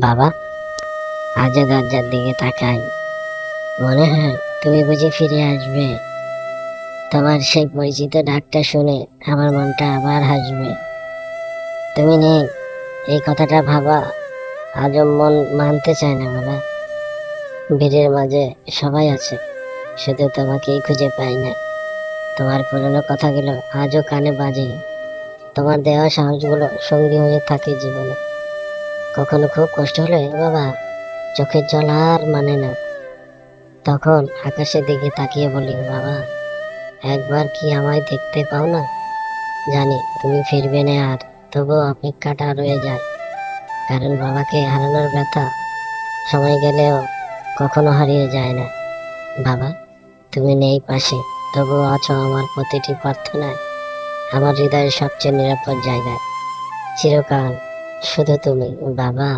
বাবা, আজও দরজার দিকে তাকাই, মনে হয় তুমি বুঝি ফিরে আসবে। তোমার সেই পরিচিত ডাকটা শুনে আমার মনটা আবার হাসবে। তুমি নেই, এই কথাটা ভাবা আজও মন মানতে চায় না বাবা। ভিড়ের মাঝে সবাই আছে, শুধু তোমাকেই খুঁজে পাই না। তোমার পুরনো কথাগুলো আজও কানে বাজে, তোমার দেওয়া সাহসগুলো সঙ্গী হয়ে থাকে জীবনে। কখনো খুব কষ্ট হলে বাবা, চোখের জল আর মানে না, তখন আকাশের দিকে তাকিয়ে বলি, বাবা একবার কি আমায় দেখতে পাও না? জানি তুমি ফিরবে না আর, তবুও অপেক্ষাটা রয়ে যায়। কারণ বাবাকে হারানোর ব্যথা সময় গেলেও কখনো হারিয়ে যায় না। বাবা, তুমি নেই পাশে, তবুও আছো আমার প্রতিটি প্রার্থনায়, আমার হৃদয়ের সবচেয়ে নিরাপদ জায়গায়। চিরকাল শুধু তুমি বাবা।